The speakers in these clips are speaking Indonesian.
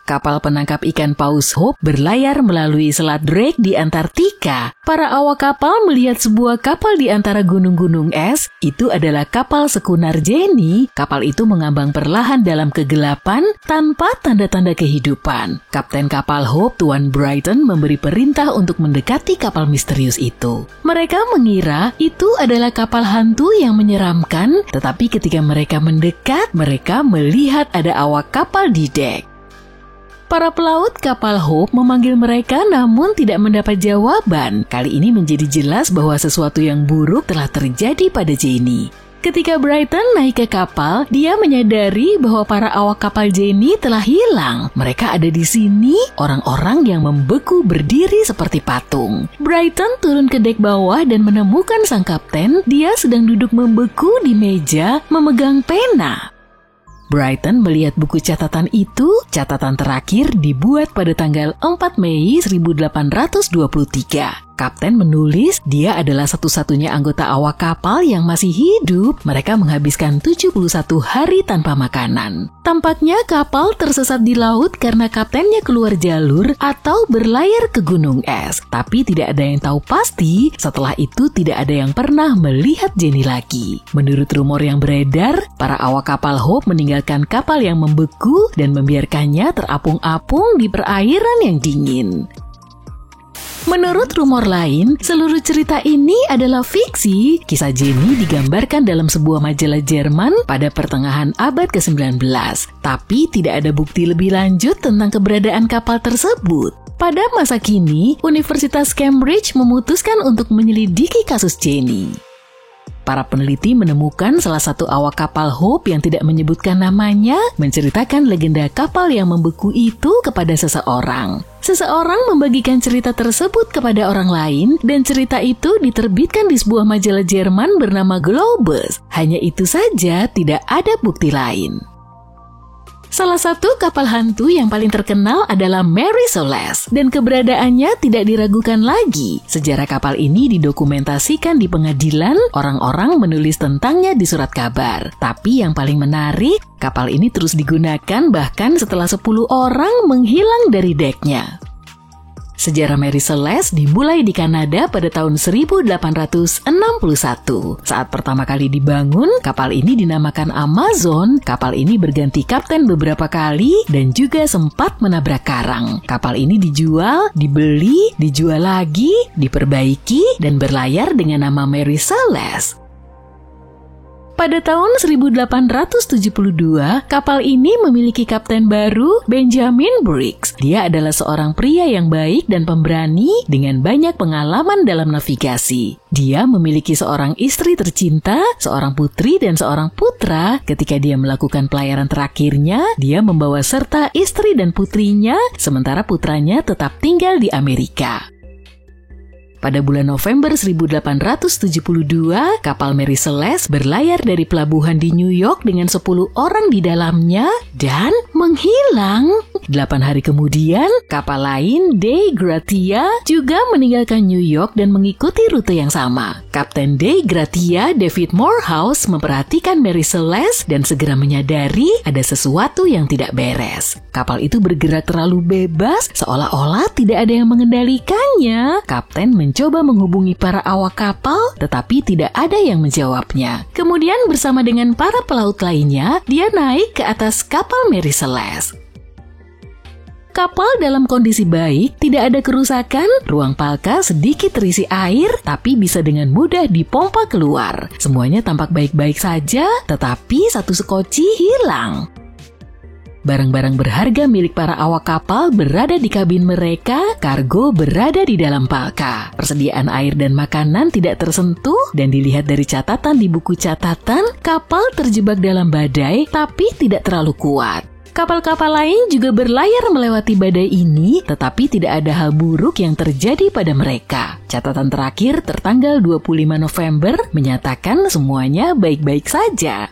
Kapal penangkap ikan Paus Hope berlayar melalui Selat Drake di Antartika. Para awak kapal melihat sebuah kapal di antara gunung-gunung es. Itu adalah kapal sekunar Jenny. Kapal itu mengambang perlahan dalam kegelapan tanpa tanda-tanda kehidupan. Kapten kapal Hope, Tuan Brighton, memberi perintah untuk mendekati kapal misterius itu. Mereka mengira itu adalah kapal hantu yang menyeramkan, tetapi ketika mereka mendekat, mereka melihat ada awak kapal di dek. Para pelaut kapal Hope memanggil mereka namun tidak mendapat jawaban. Kali ini menjadi jelas bahwa sesuatu yang buruk telah terjadi pada Jenny. Ketika Brighton naik ke kapal, dia menyadari bahwa para awak kapal Jenny telah hilang. Mereka ada di sini, orang-orang yang membeku berdiri seperti patung. Brighton turun ke dek bawah dan menemukan sang kapten. Dia sedang duduk membeku di meja, memegang pena. Brighton melihat buku catatan itu. Catatan terakhir dibuat pada tanggal 4 Mei 1823. Kapten menulis dia adalah satu-satunya anggota awak kapal yang masih hidup. Mereka menghabiskan 71 hari tanpa makanan. Tampaknya kapal tersesat di laut karena kaptennya keluar jalur atau berlayar ke gunung es. Tapi tidak ada yang tahu pasti. Setelah itu tidak ada yang pernah melihat Jenny lagi. Menurut rumor yang beredar, para awak kapal Hope meninggalkan kapal yang membeku dan membiarkannya terapung-apung di perairan yang dingin. Menurut rumor lain, seluruh cerita ini adalah fiksi. Kisah Jenny digambarkan dalam sebuah majalah Jerman pada pertengahan abad ke-19. Tapi tidak ada bukti lebih lanjut tentang keberadaan kapal tersebut. Pada masa kini, Universitas Cambridge memutuskan untuk menyelidiki kasus Jenny. Para peneliti menemukan salah satu awak kapal Hope yang tidak menyebutkan namanya menceritakan legenda kapal yang membeku itu kepada seseorang. Seseorang membagikan cerita tersebut kepada orang lain dan cerita itu diterbitkan di sebuah majalah Jerman bernama Globus. Hanya itu saja, tidak ada bukti lain. Salah satu kapal hantu yang paling terkenal adalah Mary Celeste dan keberadaannya tidak diragukan lagi. Sejarah kapal ini didokumentasikan di pengadilan, orang-orang menulis tentangnya di surat kabar. Tapi yang paling menarik, kapal ini terus digunakan bahkan setelah 10 orang menghilang dari deknya. Sejarah Mary Celeste dimulai di Kanada pada tahun 1861. Saat pertama kali dibangun, kapal ini dinamakan Amazon. Kapal ini berganti kapten beberapa kali dan juga sempat menabrak karang. Kapal ini dijual, dibeli, dijual lagi, diperbaiki, dan berlayar dengan nama Mary Celeste. Pada tahun 1872, kapal ini memiliki kapten baru, Benjamin Briggs. Dia adalah seorang pria yang baik dan pemberani dengan banyak pengalaman dalam navigasi. Dia memiliki seorang istri tercinta, seorang putri dan seorang putra. Ketika dia melakukan pelayaran terakhirnya, dia membawa serta istri dan putrinya, sementara putranya tetap tinggal di Amerika. Pada bulan November 1872, kapal Mary Celeste berlayar dari pelabuhan di New York dengan 10 orang di dalamnya dan menghilang. 8 hari kemudian, kapal lain, Dei Gratia, juga meninggalkan New York dan mengikuti rute yang sama. Kapten Dei Gratia, David Morehouse, memperhatikan Mary Celeste dan segera menyadari ada sesuatu yang tidak beres. Kapal itu bergerak terlalu bebas, seolah-olah tidak ada yang mengendalikannya. Kapten mencoba menghubungi para awak kapal, tetapi tidak ada yang menjawabnya. Kemudian bersama dengan para pelaut lainnya, dia naik ke atas kapal Mary Celeste. Kapal dalam kondisi baik, tidak ada kerusakan, ruang palka sedikit terisi air, tapi bisa dengan mudah dipompa keluar. Semuanya tampak baik-baik saja, tetapi satu sekoci hilang. Barang-barang berharga milik para awak kapal berada di kabin mereka, kargo berada di dalam palka. Persediaan air dan makanan tidak tersentuh dan dilihat dari catatan di buku catatan, kapal terjebak dalam badai tapi tidak terlalu kuat. Kapal-kapal lain juga berlayar melewati badai ini, tetapi tidak ada hal buruk yang terjadi pada mereka. Catatan terakhir tertanggal 25 November menyatakan semuanya baik-baik saja.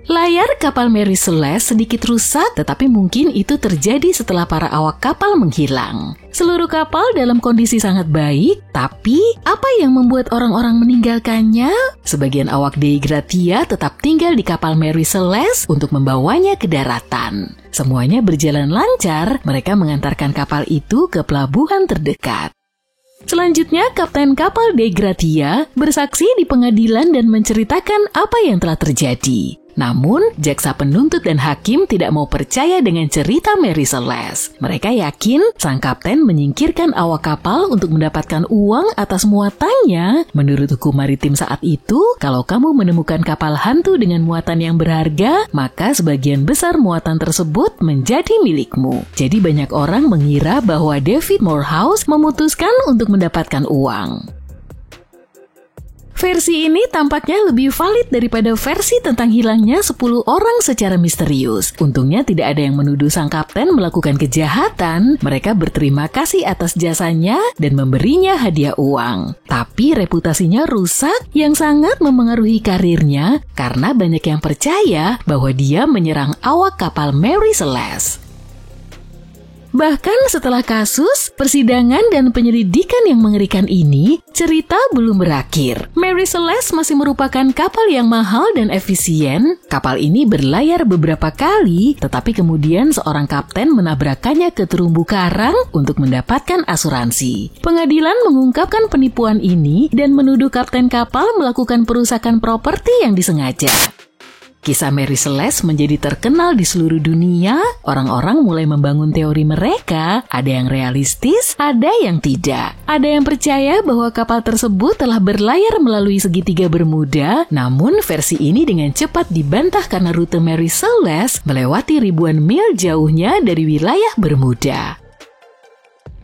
Layar kapal Mary Celeste sedikit rusak, tetapi mungkin itu terjadi setelah para awak kapal menghilang. Seluruh kapal dalam kondisi sangat baik, tapi apa yang membuat orang-orang meninggalkannya? Sebagian awak Dei Gratia tetap tinggal di kapal Mary Celeste untuk membawanya ke daratan. Semuanya berjalan lancar, mereka mengantarkan kapal itu ke pelabuhan terdekat. Selanjutnya, Kapten kapal Dei Gratia bersaksi di pengadilan dan menceritakan apa yang telah terjadi. Namun, jaksa penuntut dan hakim tidak mau percaya dengan cerita Mary Celeste. Mereka yakin sang kapten menyingkirkan awak kapal untuk mendapatkan uang atas muatannya. Menurut hukum maritim saat itu, kalau kamu menemukan kapal hantu dengan muatan yang berharga, maka sebagian besar muatan tersebut menjadi milikmu. Jadi banyak orang mengira bahwa David Morehouse memutuskan untuk mendapatkan uang. Versi ini tampaknya lebih valid daripada versi tentang hilangnya 10 orang secara misterius. Untungnya tidak ada yang menuduh sang kapten melakukan kejahatan. Mereka berterima kasih atas jasanya dan memberinya hadiah uang. Tapi reputasinya rusak yang sangat memengaruhi karirnya karena banyak yang percaya bahwa dia menyerang awak kapal Mary Celeste. Bahkan setelah kasus, persidangan, dan penyelidikan yang mengerikan ini, cerita belum berakhir. Mary Celeste masih merupakan kapal yang mahal dan efisien. Kapal ini berlayar beberapa kali, tetapi kemudian seorang kapten menabrakannya ke terumbu karang untuk mendapatkan asuransi. Pengadilan mengungkapkan penipuan ini dan menuduh kapten kapal melakukan perusakan properti yang disengaja. Kisah Mary Celeste menjadi terkenal di seluruh dunia. Orang-orang mulai membangun teori mereka. Ada yang realistis, ada yang tidak. Ada yang percaya bahwa kapal tersebut telah berlayar melalui segitiga Bermuda. Namun versi ini dengan cepat dibantah karena rute Mary Celeste melewati ribuan mil jauhnya dari wilayah Bermuda.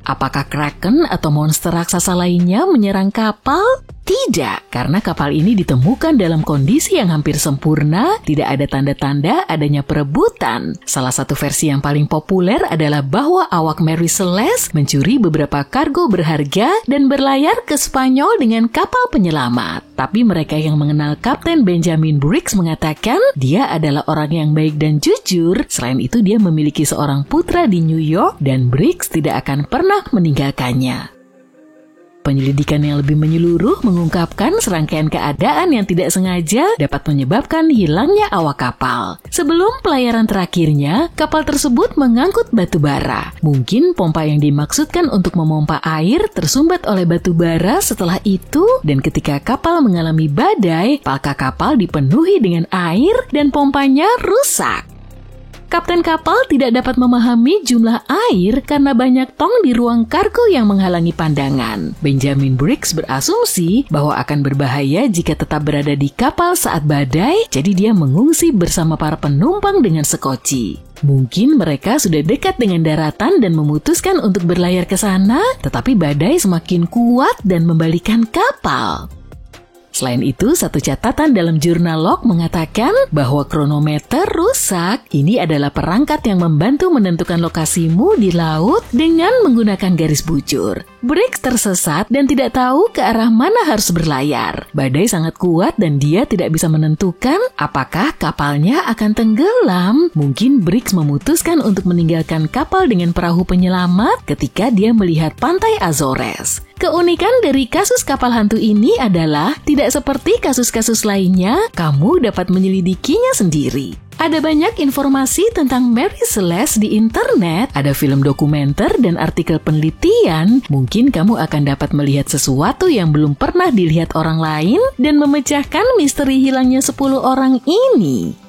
Apakah Kraken atau monster raksasa lainnya menyerang kapal? Tidak, karena kapal ini ditemukan dalam kondisi yang hampir sempurna, tidak ada tanda-tanda adanya perebutan. Salah satu versi yang paling populer adalah bahwa awak Mary Celeste mencuri beberapa kargo berharga dan berlayar ke Spanyol dengan kapal penyelamat. Tapi mereka yang mengenal Kapten Benjamin Briggs mengatakan dia adalah orang yang baik dan jujur. Selain itu dia memiliki seorang putra di New York dan Briggs tidak akan pernah meninggalkannya. Penyelidikan yang lebih menyeluruh mengungkapkan serangkaian keadaan yang tidak sengaja dapat menyebabkan hilangnya awak kapal. Sebelum pelayaran terakhirnya, kapal tersebut mengangkut batu bara. Mungkin pompa yang dimaksudkan untuk memompa air tersumbat oleh batu bara setelah itu, dan ketika kapal mengalami badai, palka kapal dipenuhi dengan air dan pompanya rusak. Kapten kapal tidak dapat memahami jumlah air karena banyak tong di ruang kargo yang menghalangi pandangan. Benjamin Briggs berasumsi bahwa akan berbahaya jika tetap berada di kapal saat badai, jadi dia mengungsi bersama para penumpang dengan sekoci. Mungkin mereka sudah dekat dengan daratan dan memutuskan untuk berlayar ke sana, tetapi badai semakin kuat dan membalikan kapal. Selain itu, satu catatan dalam jurnal log mengatakan bahwa kronometer rusak. Ini adalah perangkat yang membantu menentukan lokasimu di laut dengan menggunakan garis bujur. Briggs tersesat dan tidak tahu ke arah mana harus berlayar. Badai sangat kuat dan dia tidak bisa menentukan apakah kapalnya akan tenggelam. Mungkin Briggs memutuskan untuk meninggalkan kapal dengan perahu penyelamat ketika dia melihat pantai Azores. Keunikan dari kasus kapal hantu ini adalah tidak seperti kasus-kasus lainnya, kamu dapat menyelidikinya sendiri. Ada banyak informasi tentang Mary Celeste di internet, ada film dokumenter dan artikel penelitian. Mungkin kamu akan dapat melihat sesuatu yang belum pernah dilihat orang lain dan memecahkan misteri hilangnya 10 orang ini.